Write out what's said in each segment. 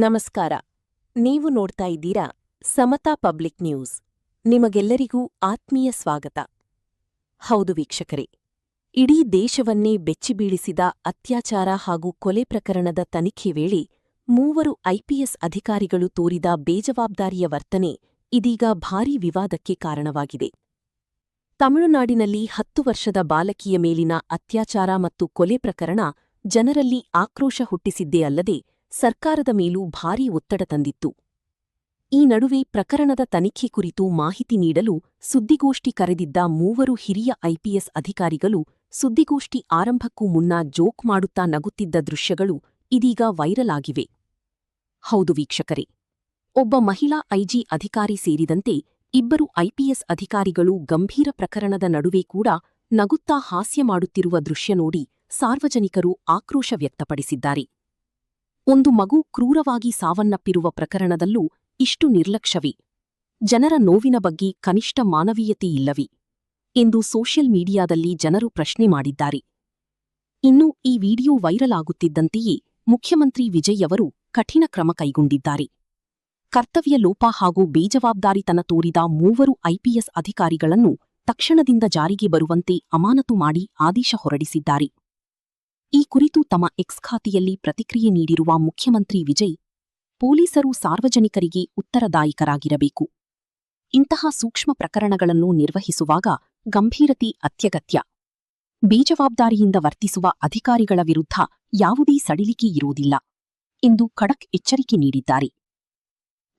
ನಮಸ್ಕಾರ. ನೀವು ನೋಡ್ತಾ ಇದ್ದೀರಾ ಸಮತಾ ಪಬ್ಲಿಕ್ ನ್ಯೂಸ್. ನಿಮಗೆಲ್ಲರಿಗೂ ಆತ್ಮೀಯ ಸ್ವಾಗತ. ಹೌದು ವೀಕ್ಷಕರೇ, ಇಡೀ ದೇಶವನ್ನೇ ಬೆಚ್ಚಿಬೀಳಿಸಿದ ಅತ್ಯಾಚಾರ ಹಾಗೂ ಕೊಲೆ ಪ್ರಕರಣದ ತನಿಖೆ ವೇಳೆ 3 ಐಪಿಎಸ್ ಅಧಿಕಾರಿಗಳು ತೋರಿದ ಬೇಜವಾಬ್ದಾರಿಯ ವರ್ತನೆ ಇದೀಗ ಭಾರೀ ವಿವಾದಕ್ಕೆ ಕಾರಣವಾಗಿದೆ. ತಮಿಳುನಾಡಿನಲ್ಲಿ 10 ವರ್ಷದ ಬಾಲಕಿಯ ಮೇಲಿನ ಅತ್ಯಾಚಾರ ಮತ್ತು ಕೊಲೆ ಪ್ರಕರಣ ಜನರಲ್ಲಿ ಆಕ್ರೋಶ ಹುಟ್ಟಿಸಿದ್ದೇ ಅಲ್ಲದೆ ಸರ್ಕಾರದ ಮೇಲೂ ಭಾರೀ ಒತ್ತಡ ತಂದಿತ್ತು. ಈ ನಡುವೆ ಪ್ರಕರಣದ ತನಿಖೆ ಕುರಿತು ಮಾಹಿತಿ ನೀಡಲು ಸುದ್ದಿಗೋಷ್ಠಿ ಕರೆದಿದ್ದ 3 ಹಿರಿಯ ಐಪಿಎಸ್ ಅಧಿಕಾರಿಗಳು ಸುದ್ದಿಗೋಷ್ಠಿ ಆರಂಭಕ್ಕೂ ಮುನ್ನ ಜೋಕ್ ಮಾಡುತ್ತಾ ನಗುತ್ತಿದ್ದ ದೃಶ್ಯಗಳು ಇದೀಗ ವೈರಲ್ ಆಗಿವೆ. ಹೌದು ವೀಕ್ಷಕರೇ, ಒಬ್ಬ ಮಹಿಳಾ ಐಜಿ ಅಧಿಕಾರಿ ಸೇರಿದಂತೆ 2 ಐಪಿಎಸ್ ಅಧಿಕಾರಿಗಳು ಗಂಭೀರ ಪ್ರಕರಣದ ನಡುವೆ ಕೂಡ ನಗುತ್ತಾ ಹಾಸ್ಯ ಮಾಡುತ್ತಿರುವ ದೃಶ್ಯ ನೋಡಿ ಸಾರ್ವಜನಿಕರು ಆಕ್ರೋಶ ವ್ಯಕ್ತಪಡಿಸಿದ್ದಾರೆ. ಒಂದು ಮಗು ಕ್ರೂರವಾಗಿ ಸಾವನ್ನಪ್ಪಿರುವ ಪ್ರಕರಣದಲ್ಲೂ ಇಷ್ಟು ನಿರ್ಲಕ್ಷ್ಯವೇ? ಜನರ ನೋವಿನ ಬಗ್ಗೆ ಕನಿಷ್ಠ ಮಾನವೀಯತೆಯಿಲ್ಲವೇ ಎಂದು ಸೋಷಿಯಲ್ ಮೀಡಿಯಾದಲ್ಲಿ ಜನರು ಪ್ರಶ್ನೆ ಮಾಡಿದ್ದಾರೆ. ಇನ್ನು ಈ ವಿಡಿಯೋ ವೈರಲ್ ಆಗುತ್ತಿದ್ದಂತೆಯೇ ಮುಖ್ಯಮಂತ್ರಿ ವಿಜಯ್ ಅವರು ಕಠಿಣ ಕ್ರಮ ಕೈಗೊಂಡಿದ್ದಾರೆ. ಕರ್ತವ್ಯ ಲೋಪ ಹಾಗೂ ಬೇಜವಾಬ್ದಾರಿತನ ತೋರಿದ 3 ಐಪಿಎಸ್ ಅಧಿಕಾರಿಗಳನ್ನು ತಕ್ಷಣದಿಂದ ಜಾರಿಗೆ ಬರುವಂತೆ ಅಮಾನತು ಮಾಡಿ ಆದೇಶ ಹೊರಡಿಸಿದ್ದಾರೆ. ಈ ಕುರಿತು ತಮ್ಮ ಎಕ್ಸ್ ಖಾತೆಯಲ್ಲಿ ಪ್ರತಿಕ್ರಿಯೆ ನೀಡಿರುವ ಮುಖ್ಯಮಂತ್ರಿ ವಿಜಯ್, ಪೊಲೀಸರು ಸಾರ್ವಜನಿಕರಿಗೆ ಉತ್ತರದಾಯಿಕರಾಗಿರಬೇಕು. ಇಂತಹ ಸೂಕ್ಷ್ಮ ಪ್ರಕರಣಗಳನ್ನು ನಿರ್ವಹಿಸುವಾಗ ಗಂಭೀರತೆ ಅತ್ಯಗತ್ಯ. ಬೇಜವಾಬ್ದಾರಿಯಿಂದ ವರ್ತಿಸುವ ಅಧಿಕಾರಿಗಳ ವಿರುದ್ಧ ಯಾವುದೇ ಸಡಿಲಿಕೆ ಇರುವುದಿಲ್ಲ ಎಂದು ಖಡಕ್ ಎಚ್ಚರಿಕೆ ನೀಡಿದ್ದಾರೆ.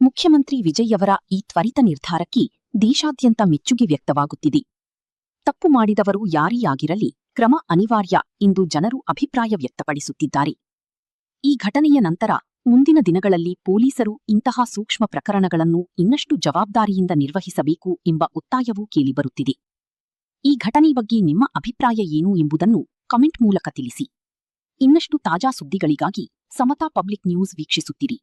ಮುಖ್ಯಮಂತ್ರಿ ವಿಜಯ್ ಅವರ ಈ ತ್ವರಿತ ನಿರ್ಧಾರಕ್ಕೆ ದೇಶಾದ್ಯಂತ ಮೆಚ್ಚುಗೆ ವ್ಯಕ್ತವಾಗುತ್ತಿದೆ. ತಪ್ಪು ಮಾಡಿದವರು ಯಾರೇ ಆಗಿರಲಿ ಕ್ರಮ ಅನಿವಾರ್ಯ ಎಂದು ಜನರು ಅಭಿಪ್ರಾಯ ವ್ಯಕ್ತಪಡಿಸುತ್ತಿದ್ದಾರೆ. ಈ ಘಟನೆಯ ನಂತರ ಮುಂದಿನ ದಿನಗಳಲ್ಲಿ ಪೊಲೀಸರು ಇಂತಹ ಸೂಕ್ಷ್ಮ ಪ್ರಕರಣಗಳನ್ನು ಇನ್ನಷ್ಟು ಜವಾಬ್ದಾರಿಯಿಂದ ನಿರ್ವಹಿಸಬೇಕು ಎಂಬ ಒತ್ತಾಯವೂ ಕೇಳಿಬರುತ್ತಿದೆ. ಈ ಘಟನೆ ಬಗ್ಗೆ ನಿಮ್ಮ ಅಭಿಪ್ರಾಯ ಏನು ಎಂಬುದನ್ನು ಕಮೆಂಟ್ ಮೂಲಕ ತಿಳಿಸಿ. ಇನ್ನಷ್ಟು ತಾಜಾ ಸುದ್ದಿಗಳಿಗಾಗಿ ಸಮತಾ ಪಬ್ಲಿಕ್ ನ್ಯೂಸ್ ವೀಕ್ಷಿಸುತ್ತಿರಿ.